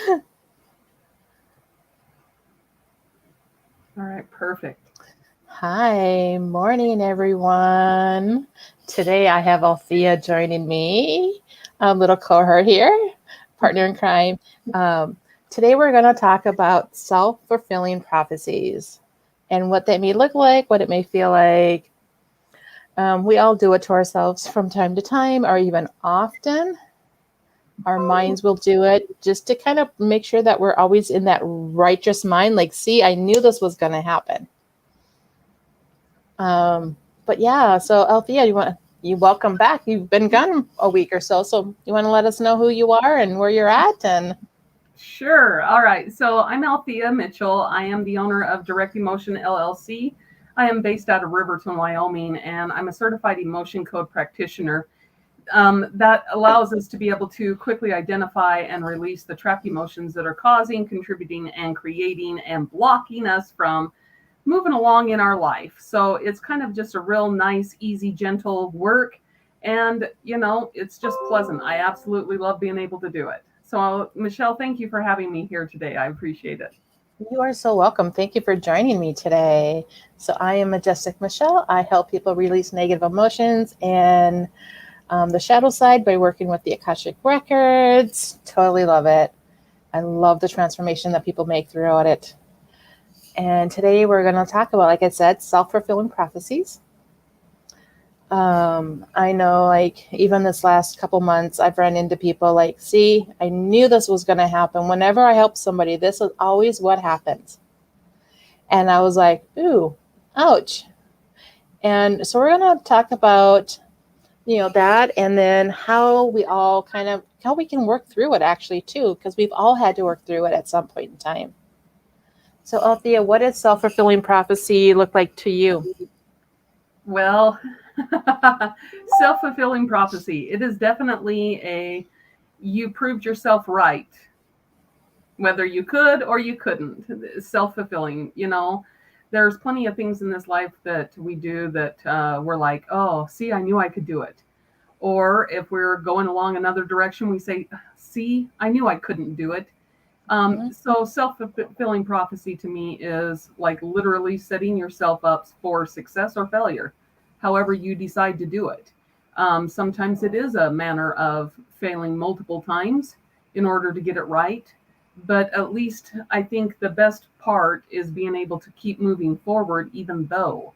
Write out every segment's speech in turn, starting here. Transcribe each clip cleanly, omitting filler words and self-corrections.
All right, perfect. Hi, morning, everyone. Today I have Althea joining me, a little cohort here, partner in crime. Um, Today we're going to talk about self-fulfilling prophecies and what they may look like, what it may feel like. We all do it to ourselves from time to time, or even often. Our minds will do it just to kind of make sure that we're always in that righteous mind. Like, see, I knew this was going to happen. Um, but yeah, so Althea, you welcome back. You've been gone a week or so, so you want to let us know who you are and where you're at and Sure. All right. So I'm Althea Mitchell. I am the owner of Direct Emotion LLC. I am based out of Riverton, Wyoming, and I'm a certified emotion code practitioner. That allows us to be able to quickly identify and release the trapped emotions that are causing, contributing, and creating and blocking us from moving along in our life. So it's kind of just a real nice, easy, gentle work. And, it's just pleasant. I absolutely love being able to do it. So, Michelle, thank you for having me here today. I appreciate it. you are so welcome. Thank you for joining me today. So I am Majestic Michelle. I help people release negative emotions and the shadow side by working with the Akashic Records. Totally love it. I love the transformation that people make throughout it. And today we're going to talk about, like I said, self-fulfilling prophecies. I know, like, even this last couple months, I've run into people like, see, I knew this was going to happen. Whenever I help somebody, this is always what happens. And I was like, ooh, ouch. And so we're going to talk about, that, and then how we all kind of, how we can work through it actually too, because we've all had to work through it at some point in time. So, Althea, what does self-fulfilling prophecy look like to you? Well, self fulfilling prophecy. It is definitely you proved yourself right, whether you could or you couldn't. Self fulfilling, There's plenty of things in this life that we do that we're like, oh, see, I knew I could do it. Or if we're going along another direction, we say, see, I knew I couldn't do it. Mhm. So self fulfilling prophecy to me is like literally setting yourself up for success or failure, however you decide to do it. Sometimes it is a manner of failing multiple times in order to get it right. But at least I think the best part is being able to keep moving forward, even though.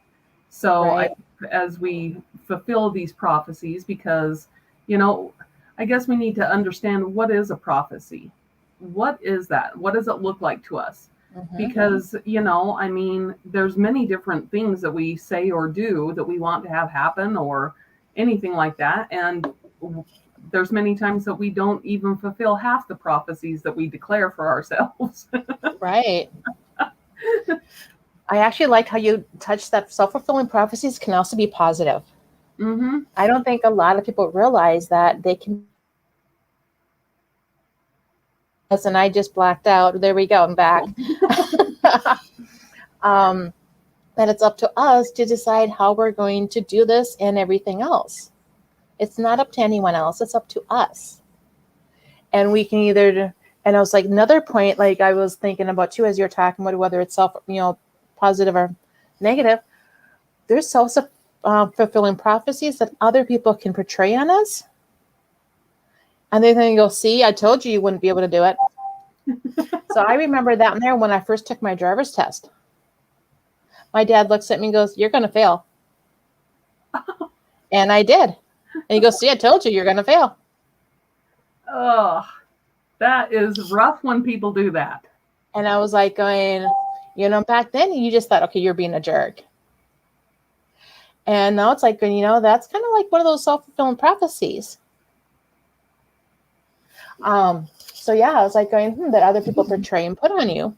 So I, Right. as we fulfill these prophecies, because, you know, I guess we need to understand what is a prophecy. What is that? What does it look like to us? Hmm. Because, I mean, there's many different things that we say or do that we want to have happen or anything like that. And there's many times that we don't even fulfill half the prophecies that we declare for ourselves. Right. I actually like how you touched that self-fulfilling prophecies can also be positive. Mm-hmm. I don't think a lot of people realize that they can be us, and I just blacked out. There we go. I'm back. um, that it's up to us to decide how we're going to do this and everything else. It's not up to anyone else. It's up to us. And we can either, and I was like, another point, like I was thinking about too, as you're talking about whether it's self, positive or negative, there's self fulfilling prophecies that other people can portray on us. And they then go, see, I told you you wouldn't be able to do it. So I remember that in there when I first took my driver's test. My dad looks at me and goes, you're going to fail. And I did. And he goes, see, I told you you're going to fail. Oh, that is rough when people do that. And I was like going, back then you just thought, okay, you're being a jerk. And now it's like, that's kind of like one of those self fulfilling prophecies. So yeah, I was like going, that other people portray and put on you.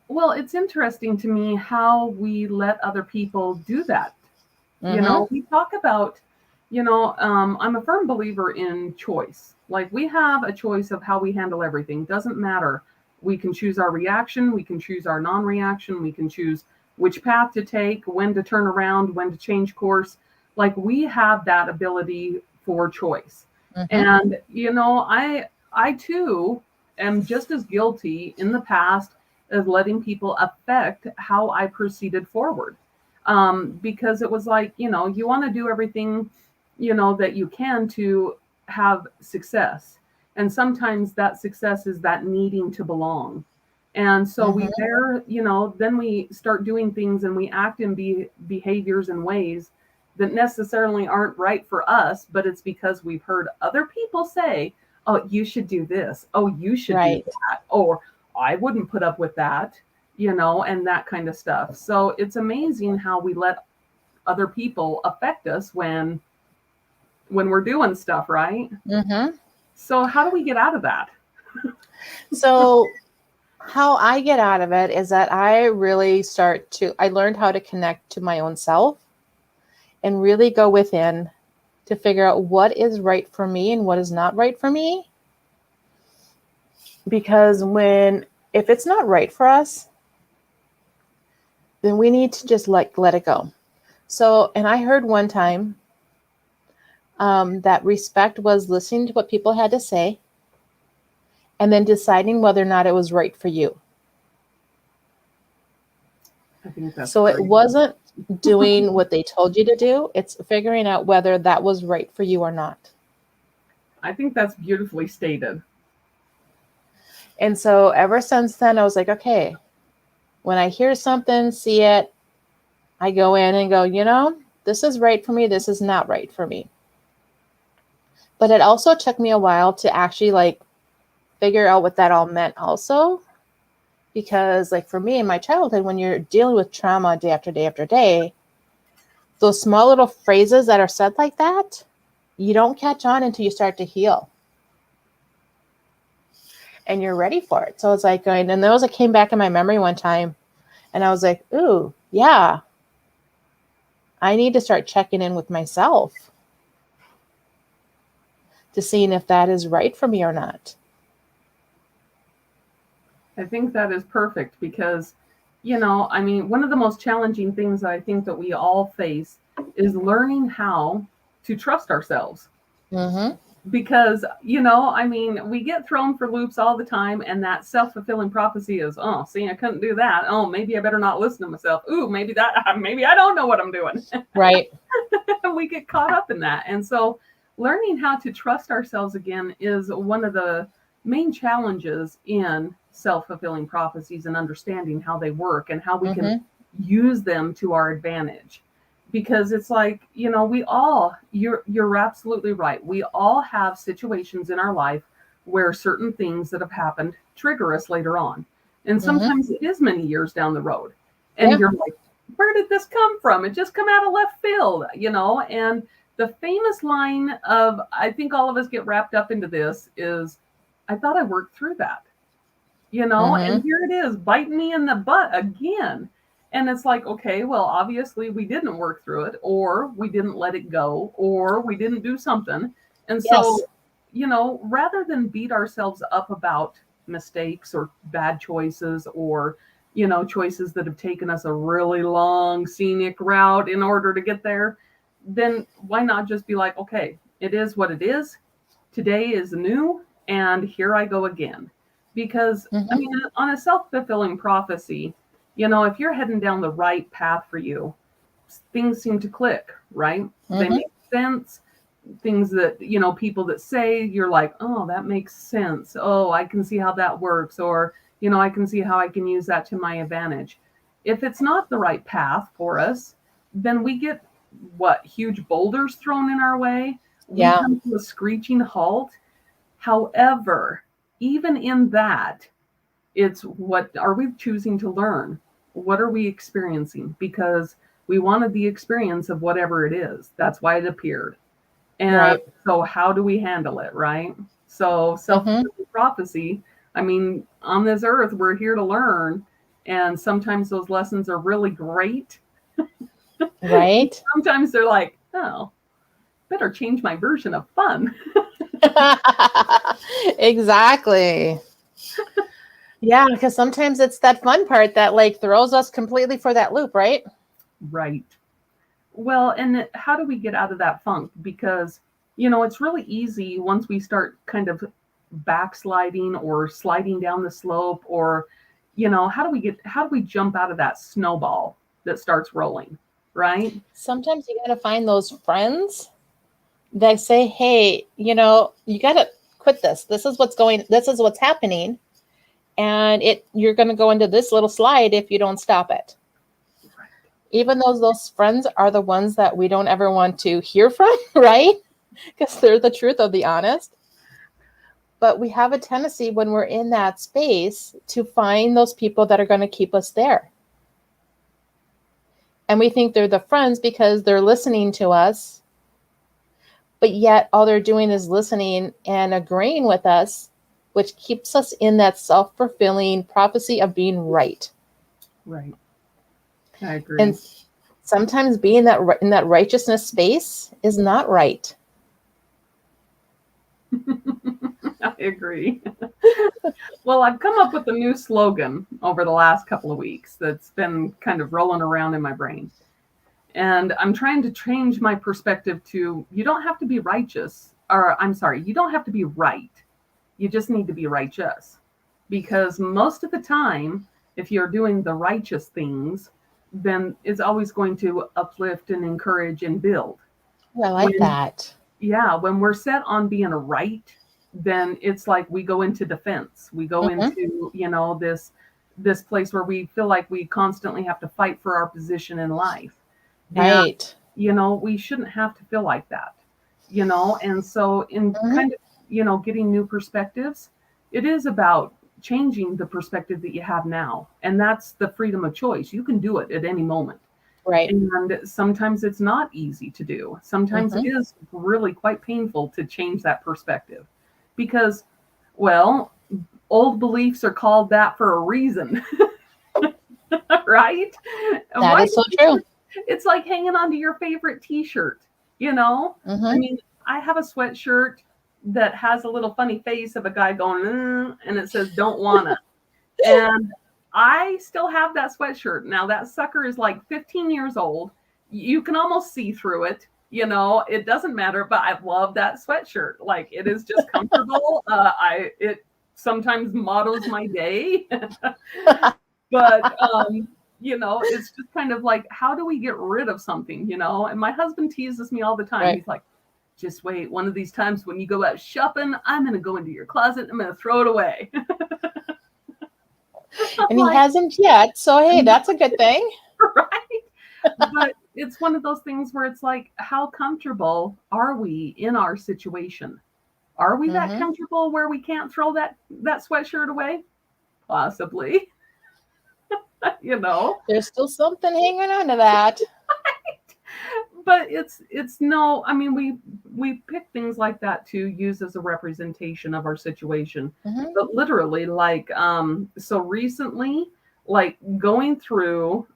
Well, it's interesting to me how we let other people do that. Mm-hmm. We talk about, I'm a firm believer in choice. Like we have a choice of how we handle everything. Doesn't matter. We can choose our reaction. We can choose our non reaction. We can choose which path to take, when to turn around, when to change course. Like we have that ability for choice. Mm-hmm. And, I too am just as guilty in the past of letting people affect how I proceeded forward. Because it was like, you want to do everything, that you can to have success. And sometimes that success is that needing to belong. And so Mm-hmm. then we start doing things and we act in behaviors and ways that necessarily aren't right for us, but it's because we've heard other people say, oh, you should do this. Oh, you should do Right. that. Or I wouldn't put up with that, and that kind of stuff. So it's amazing how we let other people affect us when we're doing stuff, right? Mm-hmm. So how do we get out of that? So how I get out of it is that I learned how to connect to my own self and really go within to figure out what is right for me and what is not right for me. Because if it's not right for us, then we need to just let it go. So, and I heard one time that respect was listening to what people had to say and then deciding whether or not it was right for you. I think that's So it great. wasn't doing what they told you to do. It's figuring out whether that was right for you or not. I think that's beautifully stated. And so ever since then, I was like, okay, when I hear something, see it, I go in and go, this is right for me. This is not right for me. But it also took me a while to actually figure out what that all meant also. Because for me in my childhood, when you're dealing with trauma day after day after day, those small little phrases that are said like that, you don't catch on until you start to heal. And you're ready for it. So it's and those that came back in my memory one time, and I was like, ooh, yeah, I need to start checking in with myself to seeing if that is right for me or not. I think that is perfect because, one of the most challenging things I think that we all face is learning how to trust ourselves. Mm-hmm. Because, we get thrown for loops all the time, and that self fulfilling prophecy is, oh, see, I couldn't do that. Oh, maybe I better not listen to myself. Ooh, maybe I don't know what I'm doing. Right. We get caught up in that. And so, learning how to trust ourselves again is one of the main challenges in self fulfilling prophecies and understanding how they work and how we can Mm-hmm. use them to our advantage. Because it's like, you're absolutely right. We all have situations in our life where certain things that have happened trigger us later on. And Mm-hmm. sometimes it is many years down the road. And Yeah. you're like, where did this come from? It just come out of left field, And the famous line of, I think all of us get wrapped up into this is, I thought I worked through that, and Mm-hmm. here it is biting me in the butt again. And it's like, okay, well, obviously we didn't work through it, or we didn't let it go, or we didn't do something. And Yes. so, rather than beat ourselves up about mistakes or bad choices or, choices that have taken us a really long scenic route in order to get there, then why not just be like, okay, it is what it is. Today is new, and here I go again. Because, Mm-hmm. on a self fulfilling prophecy, if you're heading down the right path for you, things seem to click, right? They Mm-hmm. make sense. Things that, people that say, you're like, oh, that makes sense. Oh, I can see how that works. Or, I can see how I can use that to my advantage. If it's not the right path for us, then we get huge boulders thrown in our way. We Yeah. come to a screeching halt. However, even in that, it's what are we choosing to learn? What are we experiencing? Because we wanted the experience of whatever it is. That's why it appeared. And Right. so, how do we handle it, right? So, self Mm-hmm. prophecy, on this earth, we're here to learn. And sometimes those lessons are really great. Right. Sometimes they're like, oh, better change my version of fun. Exactly. Yeah, because sometimes it's that fun part that throws us completely for that loop, right? Right. Well, and how do we get out of that funk? Because, it's really easy once we start kind of backsliding or sliding down the slope, or how do we jump out of that snowball that starts rolling, right? Sometimes you got to find those friends that say, hey, you got to quit this. This is what's happening. And you're going to go into this little slide if you don't stop it. Right. Even though those friends are the ones that we don't ever want to hear from, right? Because they're the truth of the honest. But we have a tendency when we're in that space to find those people that are going to keep us there. And we think they're the friends because they're listening to us. But yet all they're doing is listening and agreeing with us, which keeps us in that self-fulfilling prophecy of being right. Right. I agree. And sometimes being in that righteousness space is not right. I agree. Well, I've come up with a new slogan over the last couple of weeks that's been kind of rolling around in my brain. And I'm trying to change my perspective to, you don't have to be righteous, or I'm sorry, you don't have to be right. You just need to be righteous. Because most of the time, if you're doing the righteous things, then it's always going to uplift and encourage and build. I like that. Yeah, when we're set on being a right, then it's like we go into defense. We go into, this place where we feel like we constantly have to fight for our position in life. Right. And, we shouldn't have to feel like that, and so in kind of, getting new perspectives, it is about changing the perspective that you have now. And that's the freedom of choice. You can do it at any moment. Right. And sometimes it's not easy to do. Sometimes it is really quite painful to change that perspective because, well, old beliefs are called that for a reason. Right? That is so true. It's like hanging on to your favorite t-shirt, I mean, I have a sweatshirt that has a little funny face of a guy going, and it says, don't wanna. And I still have that sweatshirt. Now that sucker is like 15 years old. You can almost see through it. It doesn't matter, but I love that sweatshirt. Like, it is just comfortable. It sometimes mottos my day. But it's just kind of like, how do we get rid of something, And my husband teases me all the time. Right. He's like, just wait. One of these times when you go out shopping, I'm going to go into your closet. I'm going to throw it away. And he hasn't yet. So, hey, that's a good thing. Right. But it's one of those things where it's like, how comfortable are we in our situation? Are we that comfortable where we can't throw that sweatshirt away? Possibly. There's still something hanging on to that. Right. But it's no, I mean, we pick things like that to use as a representation of our situation. But literally, like, so recently, like going through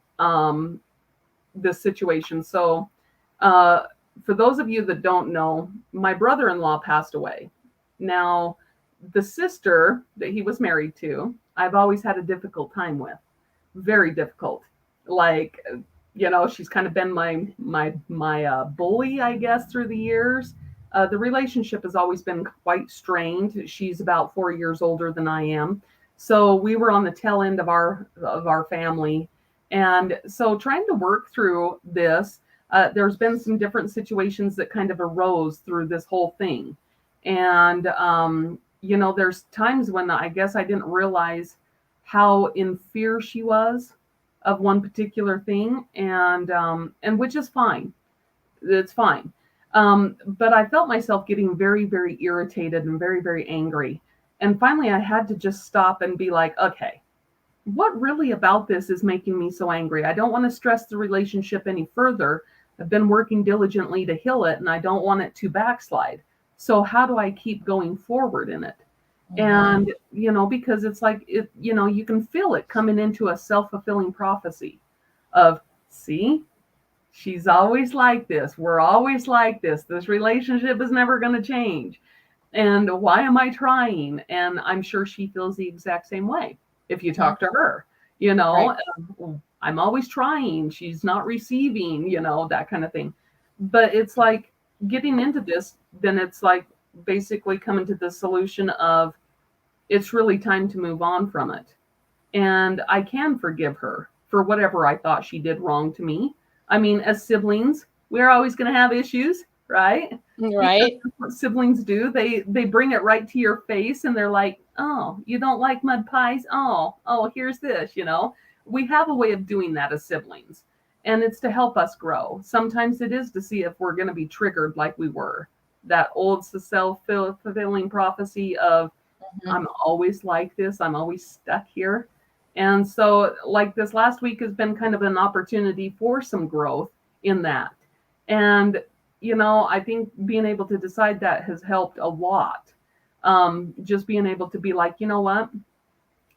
this situation. So for those of you that don't know, my brother-in-law passed away. Now, the sister that he was married to, I've always had a difficult time with. Very difficult. Like, she's kind of been my bully, I guess, through the years. The relationship has always been quite strained. She's about 4 years older than I am. So we were on the tail end of our family. And so trying to work through this, there's been some different situations that kind of arose through this whole thing. And, there's times when I guess I didn't realize how in fear she was of one particular thing, and which is fine. It's fine. But I felt myself getting very, very irritated and very, very angry. And finally I had to just stop and be like, okay, what really about this is making me so angry? I don't want to stress the relationship any further. I've been working diligently to heal it, and I don't want it to backslide. So how do I keep going forward in it? And, because it's like, you can feel it coming into a self-fulfilling prophecy of, see, she's always like this. We're always like this. This relationship is never going to change. And why am I trying? And I'm sure she feels the exact same way. If you talk to her, right. I'm always trying. She's not receiving, that kind of thing. But it's like getting into this, then it's like, basically coming to the solution of it's really time to move on from it. And I can forgive her for whatever I thought she did wrong to me. I mean, as siblings, we're always going to have issues, right? Because Right. that's what siblings do. They bring it right to your face and they're like, "Oh, you don't like mud pies? Oh, here's this, you know." We have a way of doing that as siblings. And it's to help us grow. Sometimes it is to see if we're going to be triggered like we were. That old self-fulfilling prophecy of Mhm. I'm always like this, I'm always stuck here. And so, like this last week has been kind of an opportunity for some growth in that. And, I think being able to decide that has helped a lot. Just being able to be like, you know what?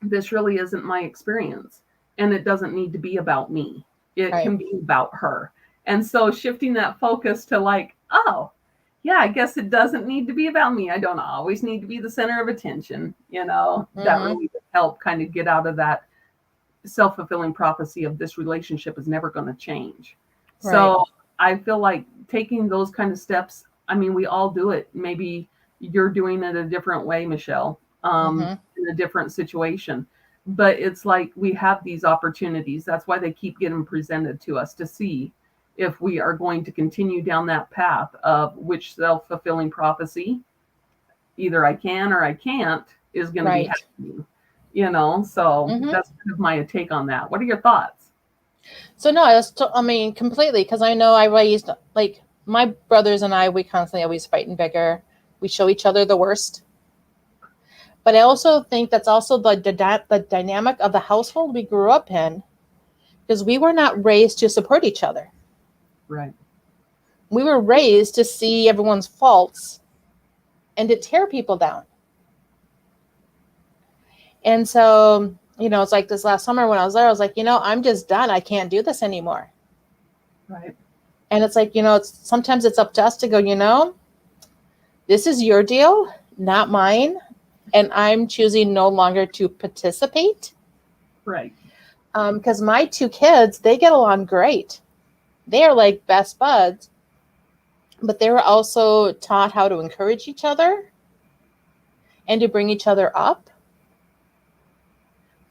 This really isn't my experience. And it doesn't need to be about me, it Right. can be about her. And so, shifting that focus to like, oh, yeah, I guess it doesn't need to be about me. I don't always need to be the center of attention. That Mhm. really helped kind of get out of that self-fulfilling prophecy of this relationship is never going to change. Right. So I feel like taking those kind of steps, I mean, we all do it. Maybe you're doing it a different way, Michelle, Mhm. in a different situation. But it's like we have these opportunities. That's why they keep getting presented to us to see if we are going to continue down that path of which self-fulfilling prophecy, either I can or I can't, is going to be Right. happening. So Mhm. that's kind of my take on that. What are your thoughts? So no, I mean, completely, because I know I raised, like, my brothers and I, we constantly always fight and bicker. We show each other the worst. But I also think that's also the dynamic of the household we grew up in, because we were not raised to support each other. Right. We were raised to see everyone's faults and to tear people down. And so, it's like this last summer when I was there, I was like, I'm just done. I can't do this anymore. Right. And it's like, sometimes it's up to us to go, this is your deal, not mine. And I'm choosing no longer to participate. Right. Because my two kids, they get along great. They are like best buds, but they were also taught how to encourage each other and to bring each other up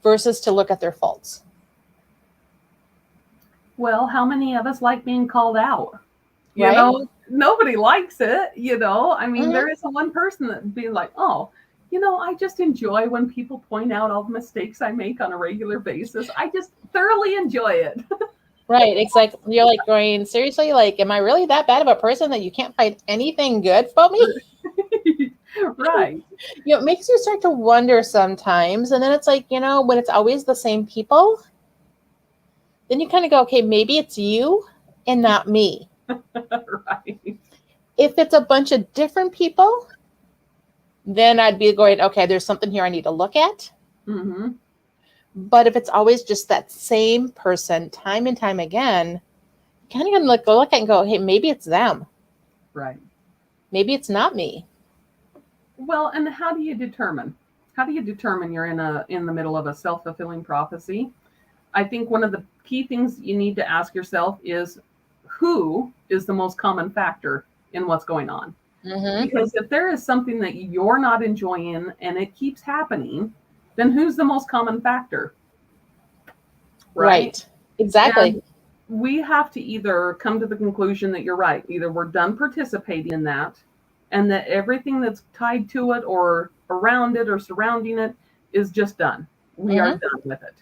versus to look at their faults. Well, how many of us like being called out? Right? Nobody likes it. I mean, Mm-hmm. there isn't one person that be like, oh, I just enjoy when people point out all the mistakes I make on a regular basis. I just thoroughly enjoy it. Right. It's like you're like going, seriously, like, am I really that bad of a person that you can't find anything good about me? Right. It makes you start to wonder sometimes. And then it's like, when it's always the same people, then you kind of go, okay, maybe it's you and not me. Right. If it's a bunch of different people, then I'd be going, okay, there's something here I need to look at. Mm-hmm. But if it's always just that same person time and time again, kind of gonna go look at and go, hey, maybe it's them. Right. Maybe it's not me. Well, and how do you determine? How do you determine you're in the middle of a self-fulfilling prophecy? I think one of the key things you need to ask yourself is who is the most common factor in what's going on? Mm-hmm. Because if there is something that you're not enjoying and it keeps happening, then who's the most common factor? Right? Right. Exactly. And we have to either come to the conclusion that you're right, either we're done participating in that and that everything that's tied to it or around it or surrounding it is just done. We are Mm-hmm. done with it.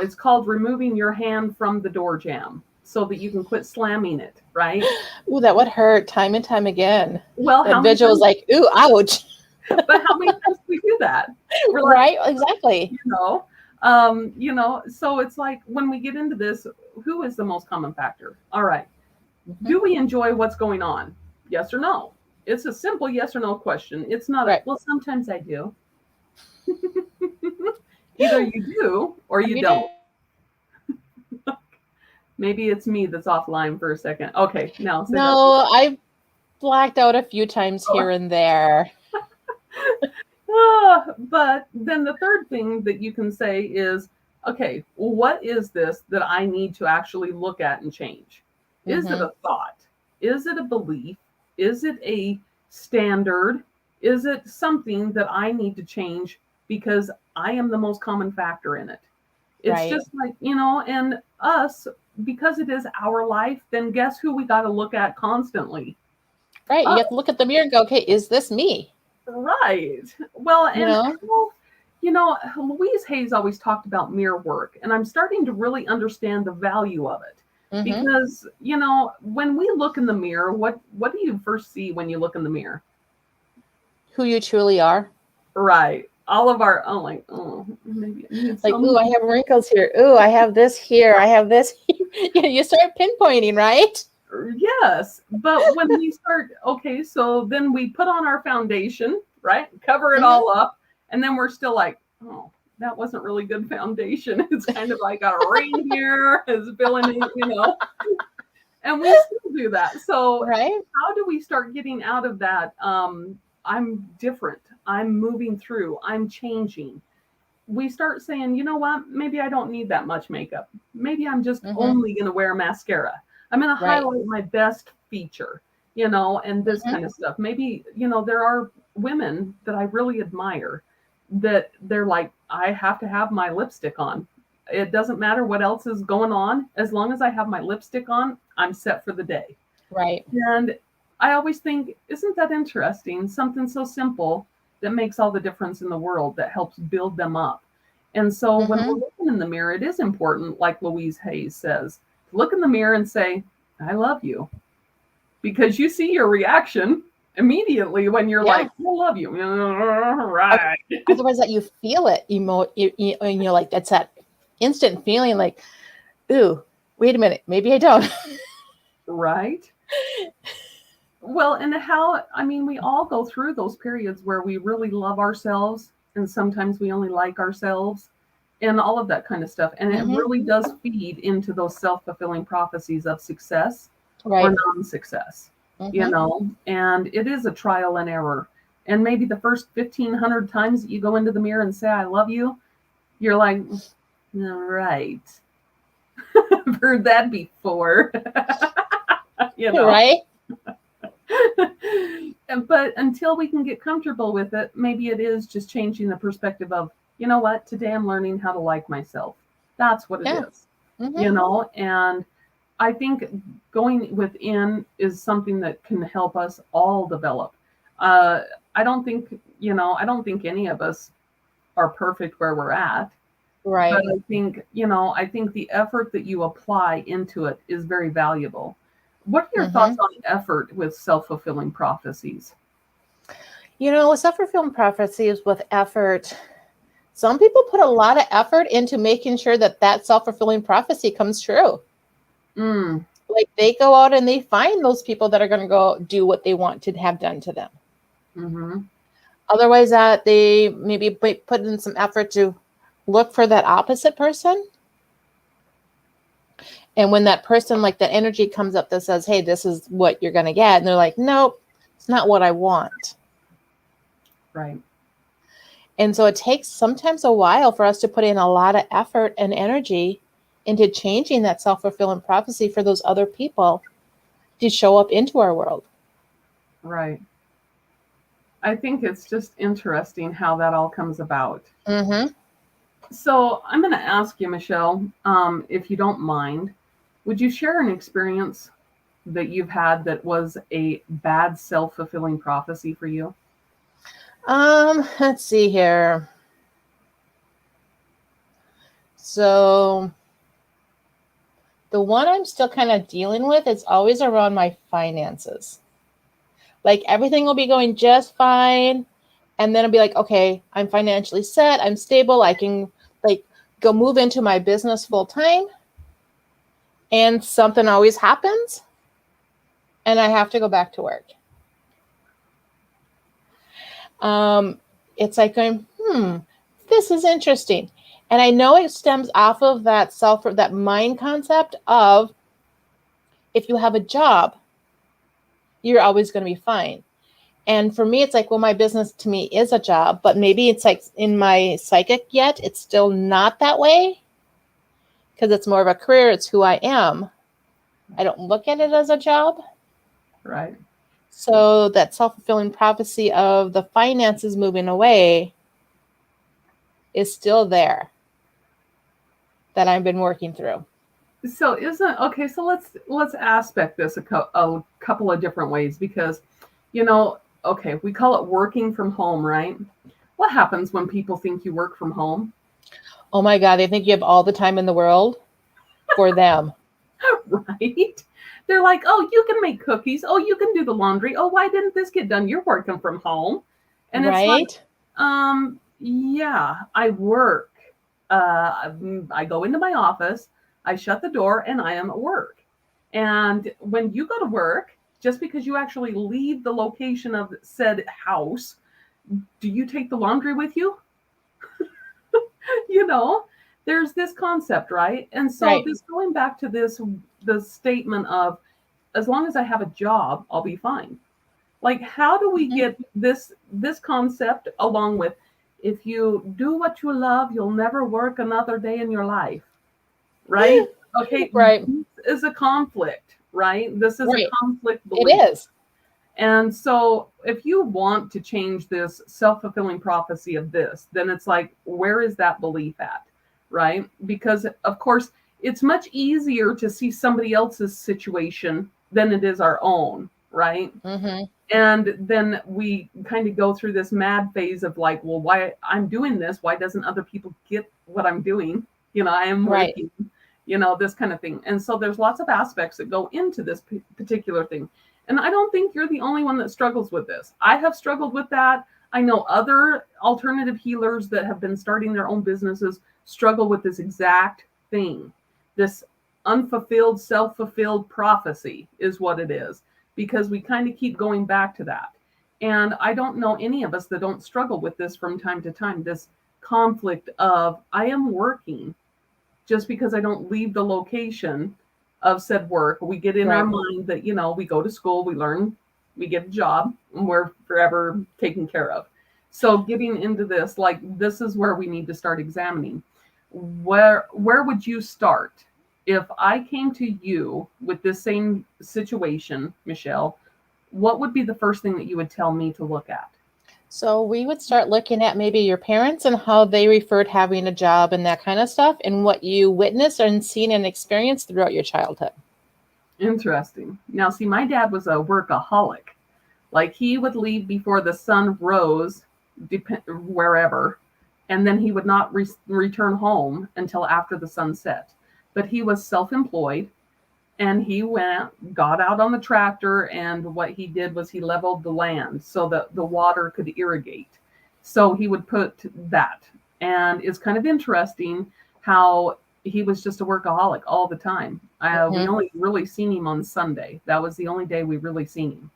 It's called removing your hand from the door jamb so that you can quit slamming it, right? Ooh, that would hurt time and time again. Well, That how many vigil was times, like, ooh, ouch. but how many times do we do that? We're like, Right? Exactly. so it's like when we get into this, who is the most common factor? All right. Mm-hmm. Do we enjoy what's going on? Yes or no? It's a simple yes or no question. It's not Right. well, sometimes I do. Either you do or you You do. don't. Maybe it's me that's offline for a second. Okay, now say that. No, I've blacked out a few times here and there. But then the third thing that you can say is, okay, what is this that I need to actually look at and change? Is it Mm-hmm. a thought? Is it a belief? Is it a standard? Is it something that I need to change because I am the most common factor in it? It's Right. just like, and us, because it is our life, then guess who we got to look at constantly? Right. You Us. have to look at the mirror and go, okay, is this me? Right. Well, You and know? Louise Hayes always talked about mirror work, and I'm starting to really understand the value of it. Mm-hmm. Because, when we look in the mirror, what do you first see when you look in the mirror? Who you truly are. Right. All of our, oh, like, oh, maybe I need Like, some. ooh, I have wrinkles here. Ooh, I have this here. I have this here. You start pinpointing, right? Yes. But when we start, okay, so then we put on our foundation, right? Cover it Mm-hmm. all up. And then we're still like, oh, that wasn't really good foundation. It's kind of like a ring here is filling in. And we still do that. So Right? how do we start getting out of that? I'm different. I'm moving through. I'm changing. We start saying, you know what? Maybe I don't need that much makeup. Maybe I'm just Mm-hmm. only going to wear mascara. I'm going to Right. highlight my best feature, and this Mm-hmm. kind of stuff. Maybe, there are women that I really admire that they're like, I have to have my lipstick on. It doesn't matter what else is going on. As long as I have my lipstick on, I'm set for the day. Right. And I always think, isn't that interesting? Something so simple that makes all the difference in the world, that helps build them up. And so when we're Mm-hmm. looking in the mirror, it is important, like Louise Hayes says, to look in the mirror and say, I love you. Because you see your reaction immediately when you're Yeah. like, I love you. Right. Otherwise, that you feel it, and you're like, that's that instant feeling like, ooh, wait a minute, maybe I don't. Right. Well, and we all go through those periods where we really love ourselves and sometimes we only like ourselves and all of that kind of stuff. And it Mm-hmm. really does feed into those self-fulfilling prophecies of success or Right. non-success, Mm-hmm. and it is a trial and error. And maybe the first 1,500 times that you go into the mirror and say, I love you, you're like, all right, I've heard that before, you know. Right. But until we can get comfortable with it, maybe it is just changing the perspective of, you know what, today I'm learning how to like myself. That's what it Yeah. is, Mm-hmm. and I think going within is something that can help us all develop. Uh, I don't think any of us are perfect where we're at, but Right. I think the effort that you apply into it is very valuable. What are your thoughts Mm-hmm. on effort with self-fulfilling prophecies? With self-fulfilling prophecies, with effort, some people put a lot of effort into making sure that self-fulfilling prophecy comes true. Mm, Like they go out and they find those people that are going to go do what they want to have done to them. mm-hmm. Otherwise, that they maybe put in some effort to look for that opposite person. And when that person, like that energy comes up that says, hey, this is what you're going to get. And they're like, nope, it's not what I want. Right. And so it takes sometimes a while for us to put in a lot of effort and energy into changing that self-fulfilling prophecy for those other people to show up into our world. Right. I think it's just interesting how that all comes about. Mm-hmm. So I'm going to ask you, Michelle, if you don't mind, would you share an experience that you've had that was a bad self-fulfilling prophecy for you? Let's see here. So the one I'm still kind of dealing with is always around my finances. Like everything will be going just fine. And then I'll be like, okay, I'm financially set. I'm stable. I can like go move into my business full time. And something always happens. And I have to go back to work. It's like going, this is interesting. And I know it stems off of that mind concept of if you have a job, you're always going to be fine. And for me, it's like, well, my business to me is a job, but maybe it's like in my psychic yet, it's still not that way because it's more of a career. It's who I am. I don't look at it as a job. Right. So that self-fulfilling prophecy of the finances moving away is still there that I've been working through. So isn't okay, so let's aspect this a couple of different ways because okay, we call it working from home, right? What happens when people think you work from home? Oh my God, they think you have all the time in the world for them. Right? They're like, "Oh, you can make cookies. Oh, you can do the laundry. Oh, why didn't this get done? You're working from home." And it's like, Right? yeah, I work. I go into my office, I shut the door, and I am at work. And when you go to work, just because you actually leave the location of said house, do you take the laundry with you? you know, there's this concept, right? And so Right. this going back to this the statement of as long as I have a job, I'll be fine. Like how do we Mhm. get this concept along with if you do what you love, you'll never work another day in your life, right? Okay, Right. this is a conflict, right? This is a Right. conflict It belief. is. And so, if you want to change this self fulfilling prophecy of this, then it's like, where is that belief at? Right? Because, of course, it's much easier to see somebody else's situation than it is our own, right? Hmm. And then we kind of go through this mad phase of like, well, why I'm doing this? Why doesn't other people get what I'm doing? I am Right. working, this kind of thing. And so there's lots of aspects that go into this particular thing. And I don't think you're the only one that struggles with this. I have struggled with that. I know other alternative healers that have been starting their own businesses struggle with this exact thing. This unfulfilled, self fulfilled prophecy is what it is because we kind of keep going back to that. And I don't know any of us that don't struggle with this from time to time, this conflict of I am working just because I don't leave the location of said work. We get in our Right. mind that, we go to school, we learn, we get a job, and we're forever taken care of. So getting into this, like this is where we need to start examining. Where would you start if I came to you with this same situation, Michelle? What would be the first thing that you would tell me to look at? So we would start looking at maybe your parents and how they referred having a job and that kind of stuff and what you witnessed and seen and experienced throughout your childhood. Interesting. Now, see, my dad was a workaholic. Like he would leave before the sun rose, wherever, and then he would not return home until after the sun set. But he was self-employed, and he went, got out on the tractor, and what he did was he leveled the land so that the water could irrigate. So he would put that, and it's kind of interesting how he was just a workaholic all the time. We Hmm. only really seen him on Sunday. That was the only day we really seen him.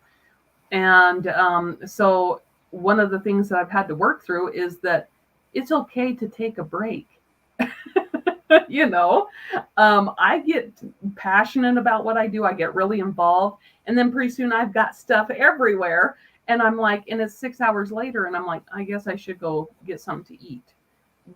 And so one of the things that I've had to work through is that it's okay to take a break. you know, I get passionate about what I do. I get really involved. And then pretty soon I've got stuff everywhere. And I'm like, and it's 6 hours later, and I'm like, I guess I should go get something to eat.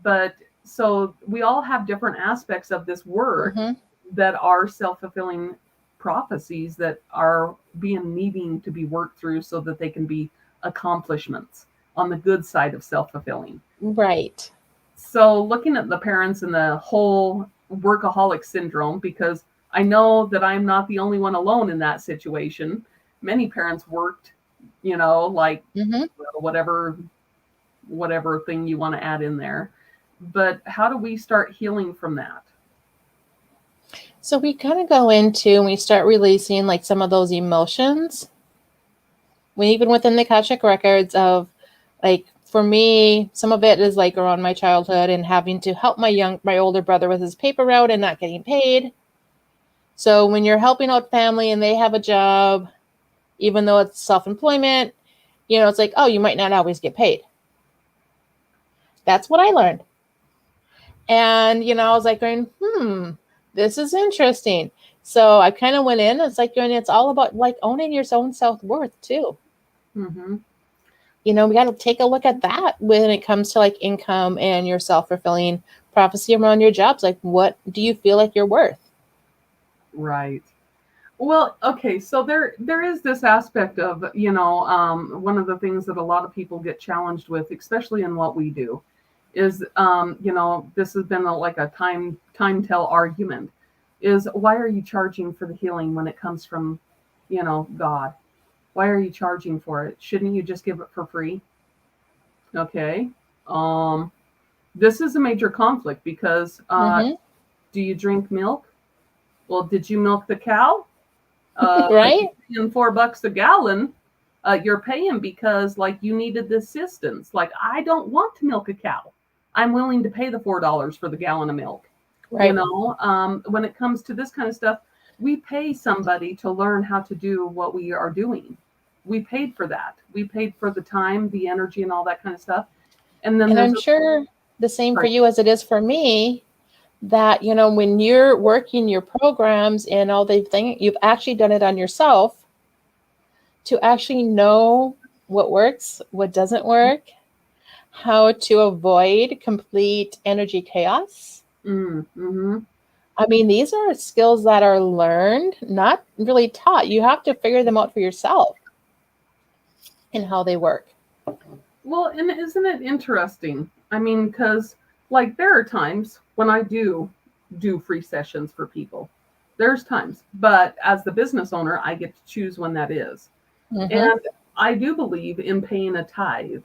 But so we all have different aspects of this work Hmm. that are self fulfilling prophecies that are being needing to be worked through so that they can be accomplishments on the good side of self fulfilling. Right. So looking at the parents and the whole workaholic syndrome, because I know that I'm not the only one alone in that situation. Many parents worked, like Hmm. whatever thing you want to add in there. But how do we start healing from that? So we kind of go into and we start releasing like some of those emotions. We even within the Akashic records of like for me, some of it is like around my childhood and having to help my older brother with his paper route and not getting paid. So when you're helping out family and they have a job, even though it's self-employment, it's like, oh, you might not always get paid. That's what I learned. And, I was like going, this is interesting. So I kind of went in. It's like it's all about like owning your own self-worth too. Mm-hmm. We got to take a look at that when it comes to like income and your self-fulfilling prophecy around your jobs. Like, what do you feel like you're worth? Right. Well, okay, so there is this aspect of, one of the things that a lot of people get challenged with, especially in what we do, is, this has been like a time tell argument, is why are you charging for the healing when it comes from, God? Why are you charging for it? Shouldn't you just give it for free? Okay. Um, this is a major conflict because Mm-hmm. do you drink milk? Well, did you milk the cow? Right? You're paying $4 a gallon. You're paying because like you needed the assistance. Like I don't want to milk a cow. I'm willing to pay the $4 for the gallon of milk. Right. When it comes to this kind of stuff, we pay somebody to learn how to do what we are doing. We paid for that. We paid for the time, the energy, and all that kind of stuff. And then And there's I'm sure the same for right, you as it is for me, that, when you're working your programs and all the thing, you've actually done it on yourself to actually know what works, what doesn't work, how to avoid complete energy chaos. mm-hmm. I mean, these are skills that are learned, not really taught. You have to figure them out for yourself and how they work. Well, and isn't it interesting? I mean, because like there are times when I do free sessions for people. There's times, but as the business owner, I get to choose when that is. Mm-hmm. And I do believe in paying a tithe.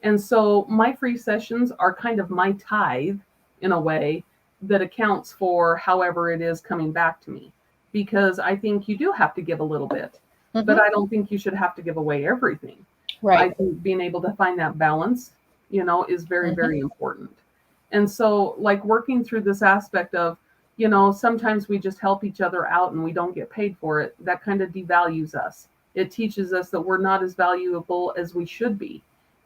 And so my free sessions are kind of my tithe in a way that accounts for however it is coming back to me. Because I think you do have to give a little bit, but Mm-hmm. I don't think you should have to give away everything. I Right. think being able to find that balance, is very, Mm-hmm. very important. And so, like working through this aspect of, sometimes we just help each other out and we don't get paid for it, that kind of devalues us. It teaches us that we're not as valuable as we should be.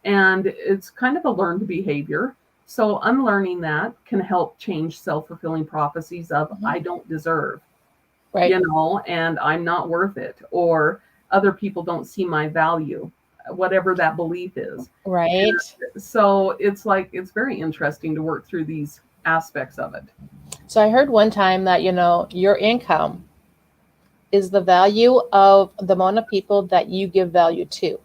And it's kind of a learned behavior. So, unlearning that can help change self fulfilling prophecies of, Mm-hmm. I don't deserve, Right. and I'm not worth it, or other people don't see my value, whatever that belief is. Right. So it's like, it's very interesting to work through these aspects of it. So I heard one time that, your income is the value of the amount of people that you give value to.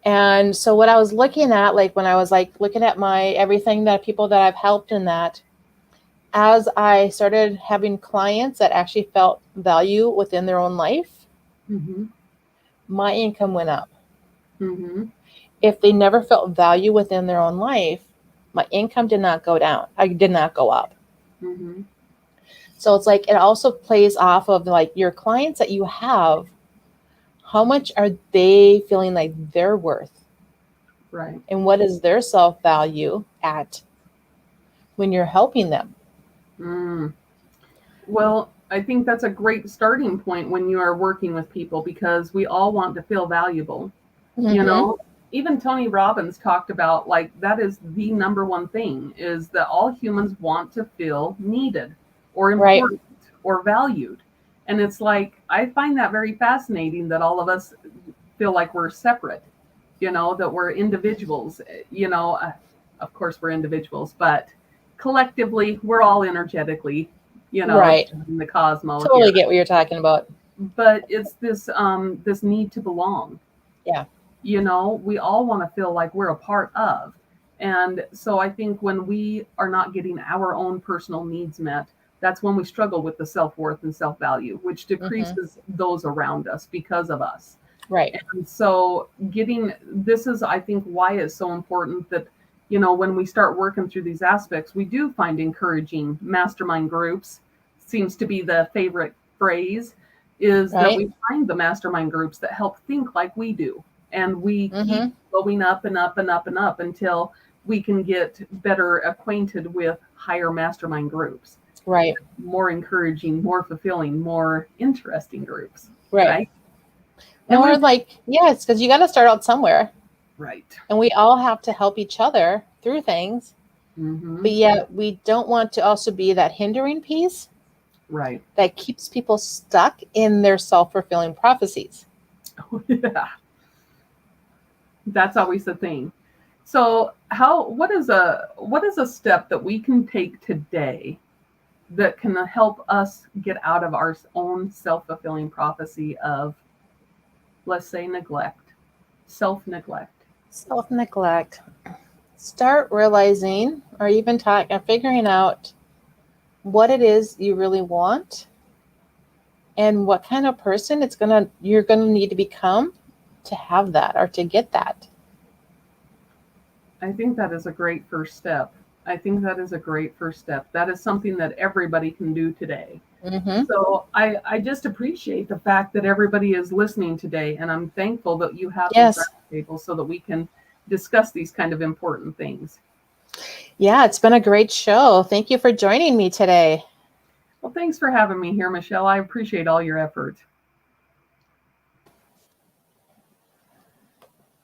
And so what I was looking at, like when I was like looking at my everything that people that I've helped in that, as I started having clients that actually felt value within their own life, Mm-hmm. my income went up. Mm-hmm. If they never felt value within their own life, my income did not go down. I did not go up. Mm-hmm. So it's like it also plays off of like your clients that you have. How much are they feeling like they're worth? Right. And what is their self value at when you're helping them? Mm. Well, I think that's a great starting point when you are working with people because we all want to feel valuable. You Mm-hmm. know, even Tony Robbins talked about like that is the number one thing is that all humans want to feel needed or Right. important or valued. And it's like, I find that very fascinating that all of us feel like we're separate, that we're individuals, of course we're individuals, but collectively we're all energetically, Right. in the cosmos here. Totally get what you're talking about. But it's this need to belong. Yeah. We all want to feel like we're a part of. And so I think when we are not getting our own personal needs met, that's when we struggle with the self-worth and self-value, which Mm-hmm. decreases those around us because of us. Right. And so getting this is, I think, why it's so important that, when we start working through these aspects, we do find encouraging mastermind groups, seems to be the favorite phrase, is that Right. we find the mastermind groups that help think like we do. And we keep Mm-hmm. going up and up and up and up until we can get better acquainted with higher mastermind groups, Right. more encouraging, more fulfilling, more interesting groups, Right. right? And And we we're like, yes, because you got to start out somewhere. right. And we all have to help each other through things. Mm-hmm. But yet we don't want to also be that hindering piece Right. that keeps people stuck in their self-fulfilling prophecies. Yeah. That's always the thing. So what is a step that we can take today that can help us get out of our own self-fulfilling prophecy of, let's say, neglect, self-neglect. Self-neglect. Start realizing, or even figuring out what it is you really want and what kind of person you're gonna need to become to have that or to get that. I think that is a great first step. I think that is a great first step. That is something that everybody can do today. Mm-hmm. So I just appreciate the fact that everybody is listening today, and I'm thankful that you have Yes. these roundtables so that we can discuss these kind of important things. Yeah, it's been a great show. Thank you for joining me today. Well, thanks for having me here, Michelle. I appreciate all your effort.